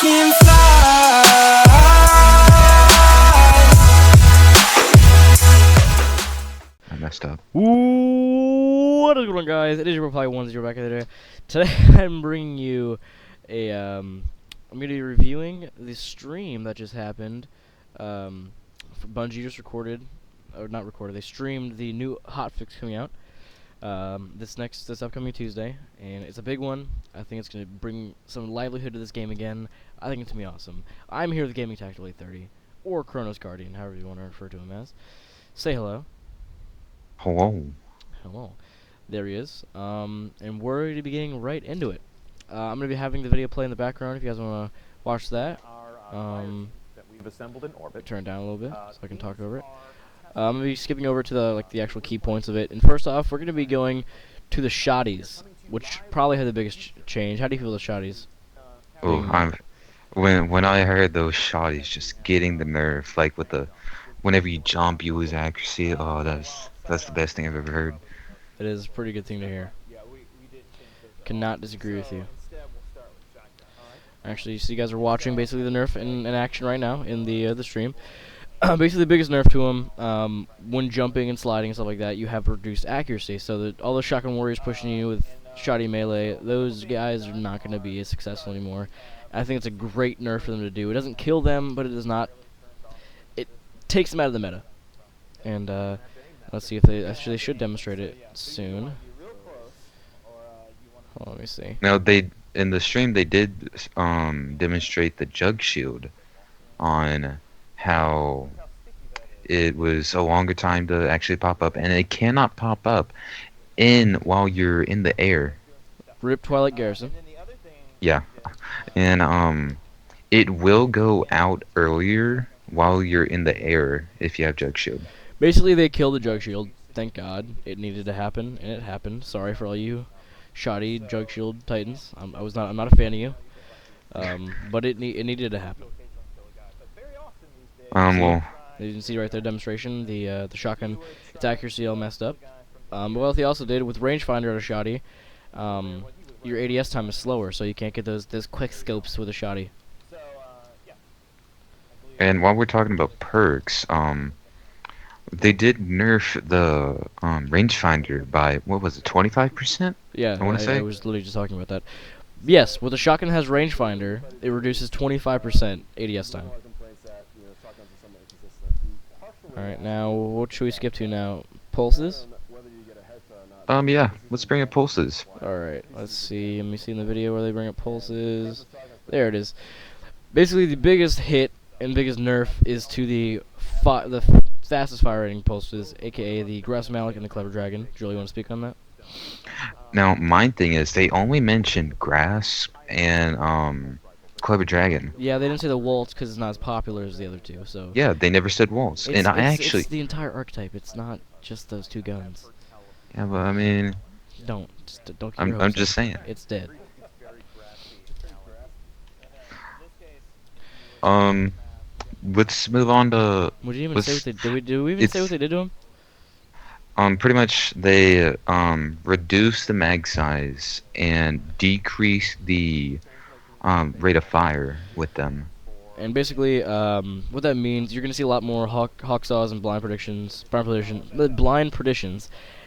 can fly. I messed up. What is going on, guys? It is your Reply 1 0 back in the day. Today I'm bringing you a I'm going to be reviewing the stream that just happened. Bungie just recorded, or not recorded, they streamed the new hotfix coming out this upcoming Tuesday, and it's a big one. I think it's going to bring some livelihood to this game again. I think it's going to be awesome. I'm here with Gaming Tactical 830, or Chronos Guardian, however you want to refer to him as. Say hello. Hello. Hello. There he is. And we're going to be getting right into it. I'm going to be having the video play in the background if you guys want to watch that. That we've assembled in orbit. Turn it down a little bit so I can talk over it. I'm going to be skipping over to the actual key points of it. And first off, we're going to be going to the shotties, which probably had the biggest change. How do you feel the shotties? Oh, when I heard those shotties just getting the nerve, like with the whenever you jump, you lose accuracy. Oh, that's the best thing I've ever heard. It is a pretty good thing to hear. Cannot disagree with you. Actually, so you guys are watching basically the nerf in action right now in the stream. Basically, the biggest nerf to him, when jumping and sliding and stuff like that, you have reduced accuracy. So that all the shotgun warriors pushing you with shoddy melee, those guys are not going to be as successful anymore. I think it's a great nerf for them to do. It doesn't kill them, but it does not. It takes them out of the meta. And let's see if they should demonstrate it soon. Hold on, let me see. Now in the stream they did demonstrate the jug shield on how it was a longer time to actually pop up, and it cannot pop up while you're in the air. Rip Twilight Garrison. Yeah, and it will go out earlier while you're in the air if you have jug shield. Basically, they killed the jug shield. Thank God, it needed to happen, and it happened. Sorry for all you shoddy jug shield titans. I'm not a fan of you. But it needed to happen. Well, you can see right there demonstration. The shotgun, its accuracy all messed up. What he also did with rangefinder at a shoddy, your ADS time is slower, so you can't get those quick scopes with a shoddy. and while we're talking about perks, they did nerf the rangefinder by, what was it, 25%? Yeah, I want to say. I was literally just talking about that. Yes, with the shotgun has rangefinder, it reduces 25% ADS time. Alright, now, what should we skip to now? Pulses? Yeah, let's bring up pulses. Alright, let's see. Let me see in the video where they bring up pulses. There it is. Basically, the biggest hit and biggest nerf is to the fastest fire rating pulses, aka the Grass Malik and the Clever Dragon. Julie, you want to speak on that? Now, my thing is, they only mentioned grass and Clever Dragon. Yeah, they didn't say the Waltz because it's not as popular as the other two, so... Yeah, they never said walls. And it's the entire archetype, it's not just those two guns. Yeah, but I mean... Don't keep your I'm hopes just up. saying. It's dead. Let's move on to... We didn't even say what they did. Did we even say what they did to him? Pretty much, they reduce the mag size and decrease the rate of fire with them. And basically, what that means, you're gonna see a lot more hawk saws and blind predictions,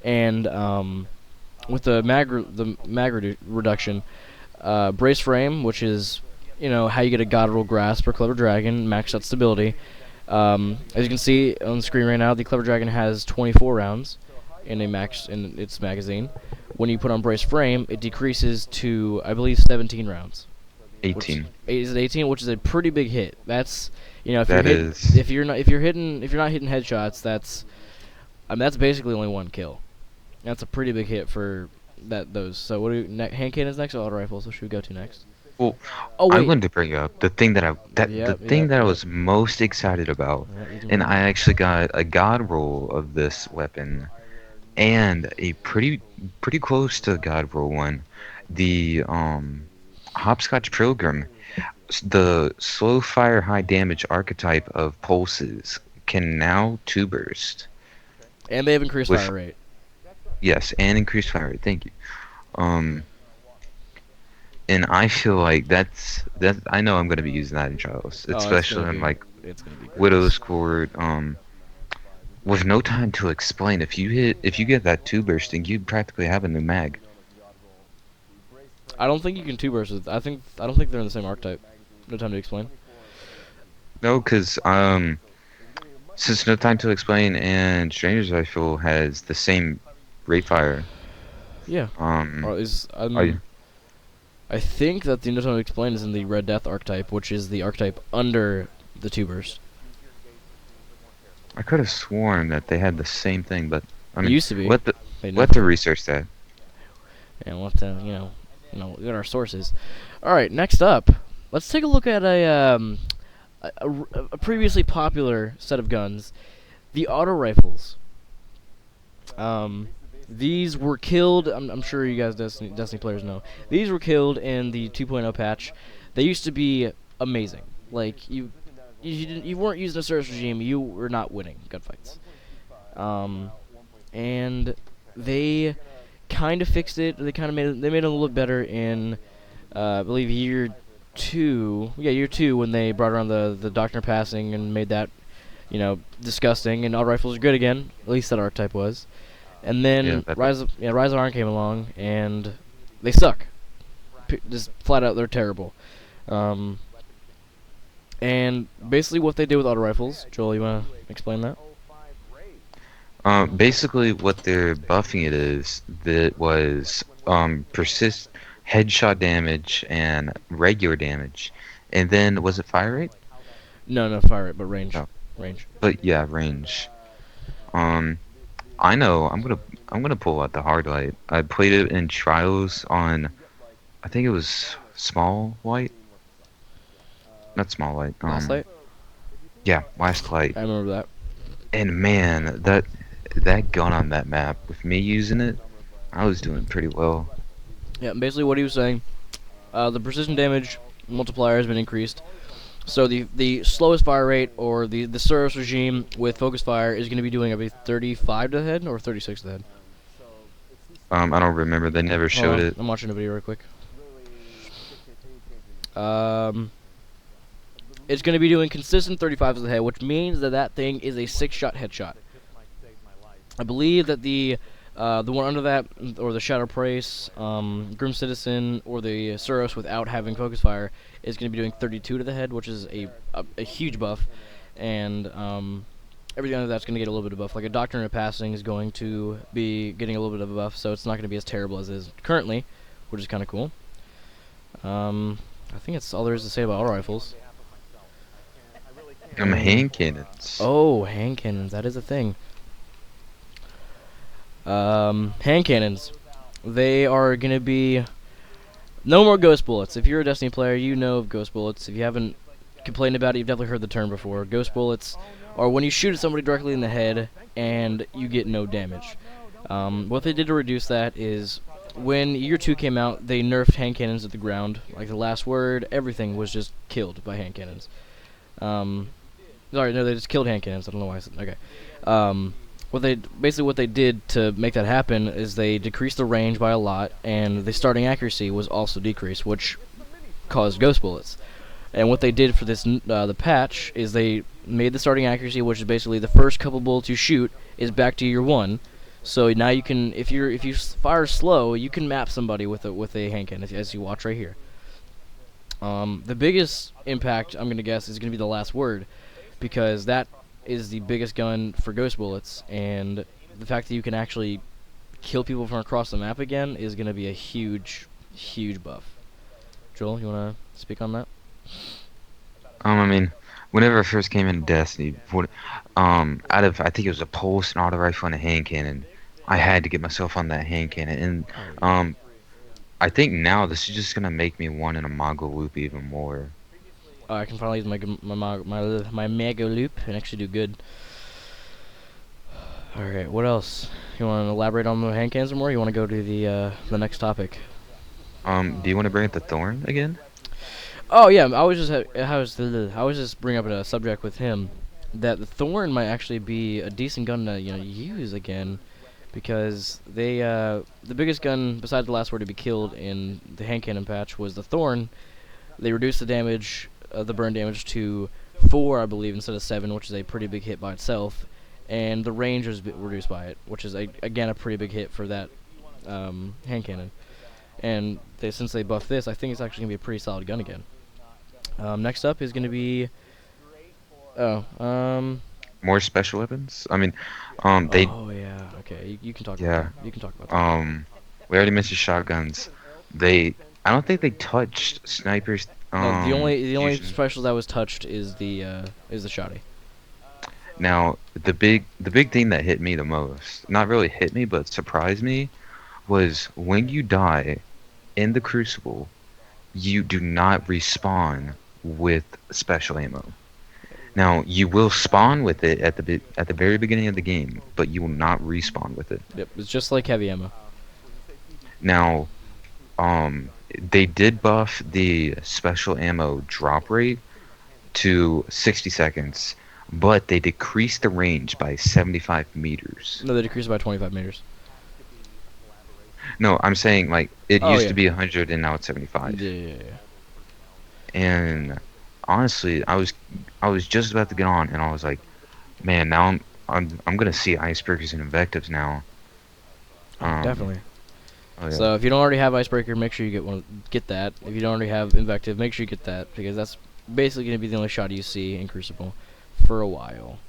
and with the mag reduction, brace frame, which is how you get a god roll grasp or Clever Dragon, maxed out stability. As you can see on the screen right now, the Clever Dragon has 24 rounds in its magazine. When you put on brace frame, it decreases to, I believe, 17 rounds. 18. Is it 18? Which is a pretty big hit. That's if you're not hitting headshots, that's basically only one kill. That's a pretty big hit for those. So what do hand cannons next or auto rifles? So should we go to next? Well, oh, wait. I wanted to bring up the thing that I was most excited about, and I actually got a god roll of this weapon, and a pretty close to a god roll one, the Hopscotch Pilgrim. The slow fire high damage archetype of pulses can now 2 burst. And they have increased fire rate. Yes, and increased fire rate. Thank you. and I feel like that. I know I'm gonna be using that in trials, Oh, it's especially gonna in be like it's gonna be great. Widow's Court. With no time to explain, if you get that two bursting, you practically have a new mag. I don't think you can two burst with. I don't think they're in the same archetype. No time to explain. No, because since no time to explain and Stranger's Rifle has the same rate fire. Yeah. Um, Or is I I think that the No Time to Explain is in the Red Death archetype, which is the archetype under the two burst. I could have sworn that they had the same thing, but I It mean, used to be. let the They let nerfed the it. research that. And we'll have to, look at our sources. All right, next up, let's take a look at a previously popular set of guns, the auto rifles. Um, these were killed. I'm sure you guys Destiny players know. These were killed in the 2.0 patch. They used to be amazing. Like you weren't using a service regime. You were not winning gunfights. And they kind of fixed it. They kind of made it a little bit better in, I believe year 2. Yeah, year 2 when they brought around the Doctrine of Passing and made that, disgusting. And auto rifles are good again. At least that archetype was. And Yeah, then that Rise of Iron came along and they suck. Just flat out, they're terrible. And basically what they did with auto rifles, Joel, you wanna explain that? Basically, what they're buffing it is that was persist headshot damage and regular damage, and then was it fire rate? No, fire it, but range. No, Range. but yeah, range. Um, I know I'm gonna pull out the hard light. I played it in trials on I think it was small white, not small white. Last light? Yeah, last light. I remember that. And man, that gun on that map with me using it, I was doing pretty well. Yeah, basically what he was saying, the precision damage multiplier has been increased. So the slowest fire rate or the service regime with focus fire is going to be doing, I believe, 35 to the head or 36 to the head. I don't remember. They never showed it. I'm watching a video real quick. It's going to be doing consistent 35 to the head, which means that thing is a 6-shot headshot. I believe that the one under that, or the Shadow Praise, Grim Citizen, or the Suros without having focus fire, is going to be doing 32 to the head, which is a huge buff, and everything under that's going to get a little bit of buff. Like a Doctrine of Passing is going to be getting a little bit of a buff, so it's not going to be as terrible as it is currently, which is kind of cool. I think that's all there is to say about auto rifles. Hand cannons. Oh, hand cannons, that is a thing. Hand cannons. They are going to be no more ghost bullets. If you're a Destiny player, you know of ghost bullets. If you haven't complained about it, you've definitely heard the term before. Ghost bullets are when you shoot somebody directly in the head and you get no damage. What they did to reduce that is when year 2 came out, they nerfed hand cannons at the ground. Like the last word, everything was just killed by hand cannons. Sorry, no, they just killed hand cannons. I don't know why I said okay. What they did to make that happen is they decreased the range by a lot, and the starting accuracy was also decreased, which caused ghost bullets. And what they did for this the patch is they made the starting accuracy, which is basically the first couple bullets you shoot is back to year 1. So now you can, if you fire slow, you can map somebody with a hand cannon, as you watch right here. The biggest impact, I'm gonna guess, is gonna be the last word, because that is the biggest gun for ghost bullets, and the fact that you can actually kill people from across the map again is going to be a huge buff. Joel, you want to speak on that? I mean, whenever I first came into Destiny, out of I think it was a pulse, an auto rifle, and a hand cannon, I had to get myself on that hand cannon, and I think now this is just gonna make me want an Imago loop even more. I can finally use my Mega Loop and actually do good. Alright, what else? You want to elaborate on the hand cannons more? Or you want to go to the next topic? Do you want to bring up the Thorn again? Oh yeah, I was just bringing up a subject with him that the Thorn might actually be a decent gun to use again, because the biggest gun besides the last word to be killed in the hand cannon patch was the Thorn. They reduced the damage, the burn damage to 4, I believe, instead of 7, which is a pretty big hit by itself, and the range was reduced by it, which is again a pretty big hit for that hand cannon. And since they buffed this, I think it's actually gonna be a pretty solid gun again. Next up is gonna be More special weapons. I mean, they oh yeah, okay, you can talk yeah. about that. You can talk about that. We already mentioned shotguns. They I don't think they touched snipers. No, the only Fusion. special that was touched is the shotty. Now the big thing that hit me the most, not really hit me, but surprised me, was when you die in the Crucible, you do not respawn with special ammo. Now you will spawn with it at the very beginning of the game, but you will not respawn with it. Yep, it's just like heavy ammo. Now, they did buff the special ammo drop rate to 60 seconds, but they decreased the range by 75 meters. No, they decreased by 25 meters. No, I'm saying like it Oh, used yeah. to be 100 and now it's 75. Yeah. And honestly, I was just about to get on, and I was like, man, now I'm gonna see icebreakers and invectives now. Definitely. Oh, yeah. So if you don't already have icebreaker, make sure you get that. If you don't already have invective, make sure you get that, because that's basically going to be the only shot you see in Crucible for a while.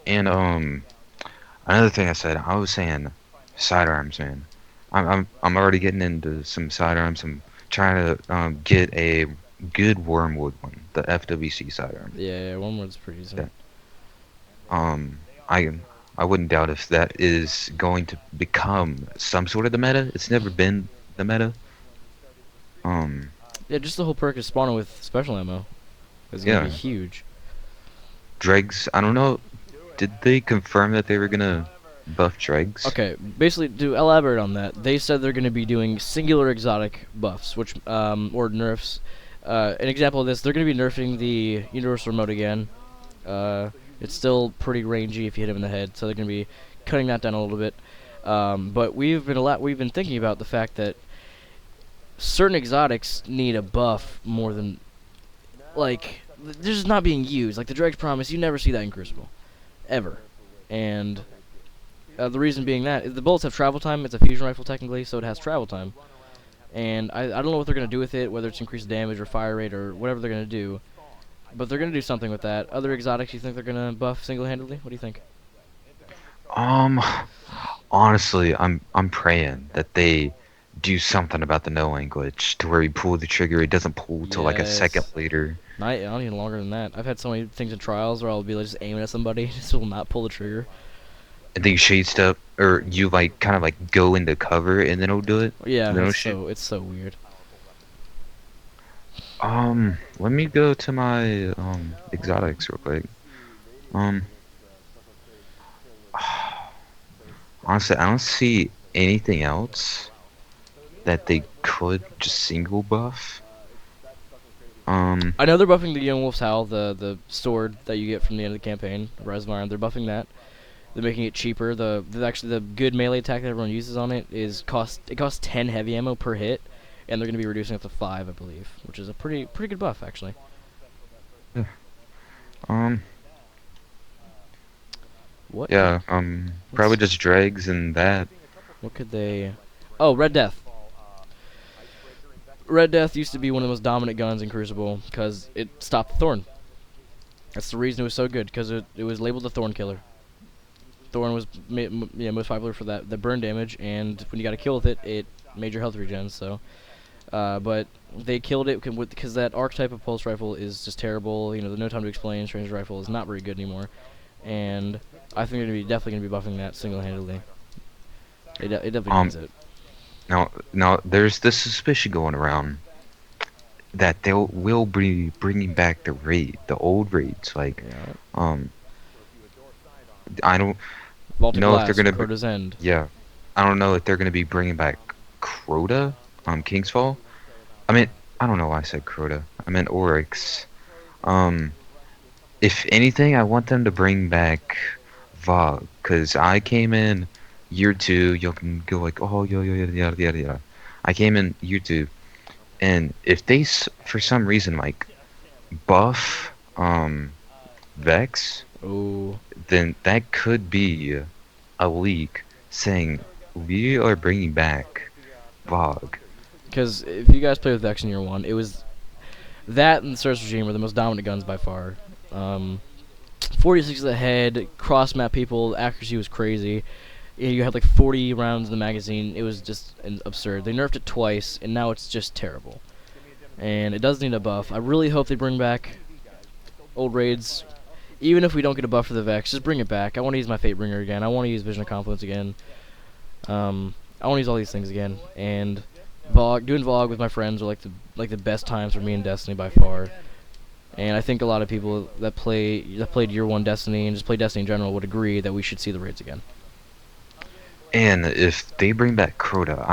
And another thing I was saying sidearms, man. I'm already getting into some sidearms. I'm trying to get a good wormwood one, the FWC sidearm. Yeah, one word's pretty easy. Yeah. I wouldn't doubt if that is going to become some sort of the meta. It's never been the meta. Yeah, just the whole perk is spawning with special ammo is going to be Yeah. huge. Dregs, I don't know. Did they confirm that they were gonna buff Dregs? Okay, basically, to elaborate on that, they said they're going to be doing singular exotic buffs, which or nerfs. An example of this, they're going to be nerfing the universal remote again. It's still pretty rangy if you hit him in the head, so they're going to be cutting that down a little bit. But we've been thinking about the fact that certain exotics need a buff more than, like, they're just not being used. Like the Dreg's Promise, you never see that in Crucible, ever. And the reason being that is the bullets have travel time. It's a fusion rifle technically, so it has travel time. And I don't know what they're going to do with it, whether it's increased damage or fire rate or whatever they're going to do. But they're going to do something with that. Other exotics you think they're going to buff single-handedly? What do you think? Honestly, I'm praying that they do something about the no-aim glitch to where you pull the trigger, it doesn't pull till like a second Yes. later. Not even longer than that. I've had so many things in trials where I'll be like, just aiming at somebody, just will not pull the trigger. And then you shade step, or you like kind of like go into cover and then it'll do it. Yeah, No it's shit. it's so weird. Let me go to my exotics real quick. Honestly, I don't see anything else that they could just single buff. I know they're buffing the Young Wolf's Howl, the sword that you get from the end of the campaign, Rise of Iron. They're buffing that. They're making it cheaper. Actually the good melee attack that everyone uses on it costs 10 heavy ammo per hit, and they're going to be reducing it to 5, I believe, which is a pretty good buff actually. What? Yeah, probably just dregs and that. What could they? Oh, Red Death. Red Death used to be one of the most dominant guns in Crucible because it stopped the Thorn. That's the reason it was so good, because it was labeled the Thorn Killer. Thorn was most popular for the burn damage, and when you got a kill with it, it made your health regen. So, but they killed it because that archetype of pulse rifle is just terrible. You know, the No Time to Explain Strange rifle is not very good anymore, and I think they're definitely gonna be buffing that single-handedly. It definitely needs it. Now, there's this suspicion going around that they will be bringing back the old raids. Like, Yeah. I don't Vaulted know if Blast, they're gonna. Crota's End. Yeah, I don't know if they're gonna be bringing back Crota, King's Fall. I mean, I don't know why I said Crota. I meant Oryx. If anything, I want them to bring back Vogue, cause I came in year 2, you can go like, oh, yada, yada, yada, yada. I came in year 2, and if they, for some reason, like, buff, Vex, Oh, then that could be a leak saying, we are bringing back Vogue. because if you guys play with Vex in year 1, it was that and the Search Regime were the most dominant guns by far. 46 ahead, cross map people, accuracy was crazy. You had like 40 rounds in the magazine. It was just absurd. They nerfed it twice, and now it's just terrible. And it does need a buff. I really hope they bring back old raids. Even if we don't get a buff for the Vex, just bring it back. I want to use my Fatebringer again. I want to use Vision of Confluence again. I want to use all these things again. And doing Vlog with my friends are like the best times for me in Destiny by far. And I think a lot of people that played year 1 Destiny and just play Destiny in general would agree that we should see the raids again. And if they bring back Crota,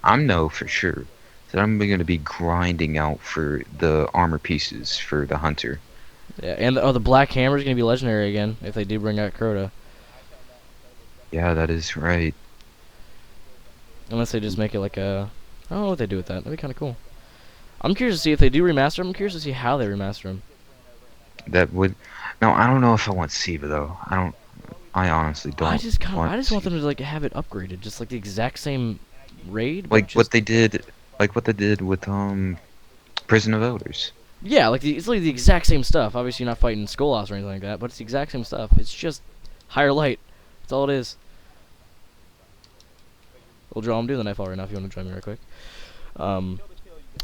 I'm know for sure that I'm going to be grinding out for the armor pieces for the Hunter. Yeah, and the Black Hammer is going to be legendary again if they do bring out Crota. Yeah, that is right. Unless they just make it like a... I don't know what they do with that. That'd be kind of cool. I'm curious to see if they do remaster them. I'm curious to see how they remaster them. That would... No, I don't know if I want Siva, though. I honestly don't. I just want Siva. them to like have it upgraded, just like the exact same raid. Like just, what they did with Prison of Elders. Yeah, it's like the exact same stuff. Obviously, you're not fighting Skolas or anything like that, but it's the exact same stuff. It's just higher light. That's all it is. Well, Joe, I'm doing the Nightfall right now if you want to join me real quick.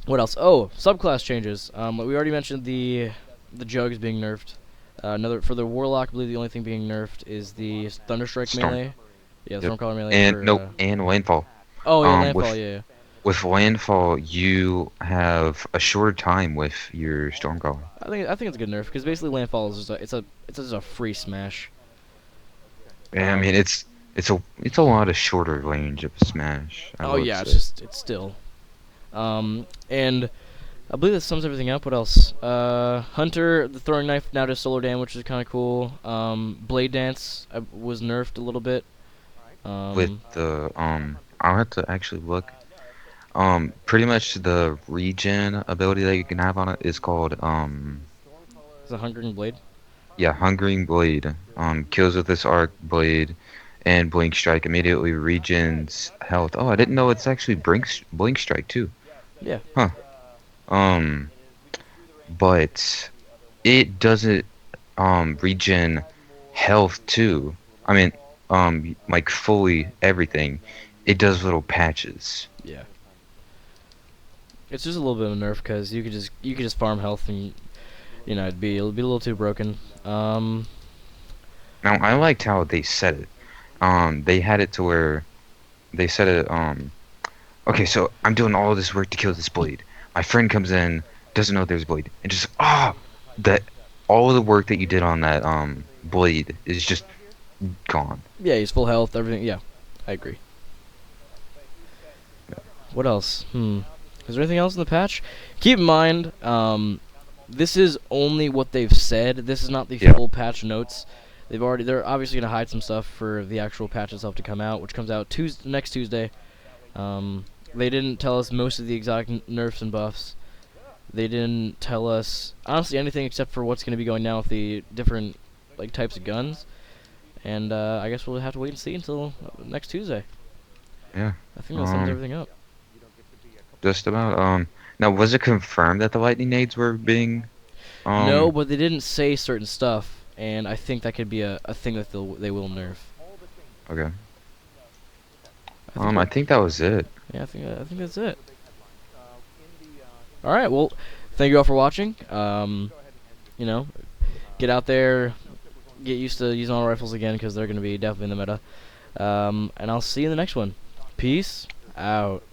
What else? Oh, subclass changes. We already mentioned the Jugs being nerfed. For the Warlock, I believe the only thing being nerfed is the Thunderstrike Storm. melee. Yeah, Yep. Stormcaller melee. And Landfall. Oh, yeah, with- Landfall, yeah. With Landfall, you have a shorter time with your Stormcaller. I think it's a good nerf because basically Landfall is just a free smash. Yeah, I mean it's a lot of shorter range of smash. I Oh would yeah, say. it's still. And I believe that sums everything up. What else? Hunter, the throwing knife now does solo damage, which is kind of cool. Blade Dance was nerfed a little bit. With the I'll have to actually look. Pretty much the regen ability that you can have on it is called Is it Hungering Blade? yeah, Hungering Blade. Kills with this arc blade and Blink Strike immediately regens health. Oh, I didn't know it's actually Blink Strike too. Yeah. Huh. But it doesn't regen health too. I mean, like fully everything. It does little patches. Yeah. It's just a little bit of a nerf because you could just farm health and it'll be a little too broken. Now I liked how they said it. They had it to where they said it. Okay, so I'm doing all this work to kill this blade. My friend comes in, doesn't know there's a blade, and just that all of the work that you did on that blade is just gone. Yeah, he's full health, everything. Yeah, I agree. What else? Is there anything else in the patch? Keep in mind, this is only what they've said. This is not the full patch notes. They're obviously gonna hide some stuff for the actual patch itself to come out, which comes out next Tuesday. They didn't tell us most of the exotic nerfs and buffs. They didn't tell us honestly anything except for what's gonna be going down with the different types of guns. And I guess we'll have to wait and see until next Tuesday. Yeah. I think that sums everything up. Just about. Now, was it confirmed that the lightning nades were being? No, but they didn't say certain stuff, and I think that could be a thing that they will nerf. Okay. I think that was it. Yeah, I think that's it. All right, well, thank you all for watching. Get out there, get used to using auto rifles again because they're going to be definitely in the meta. And I'll see you in the next one. Peace out.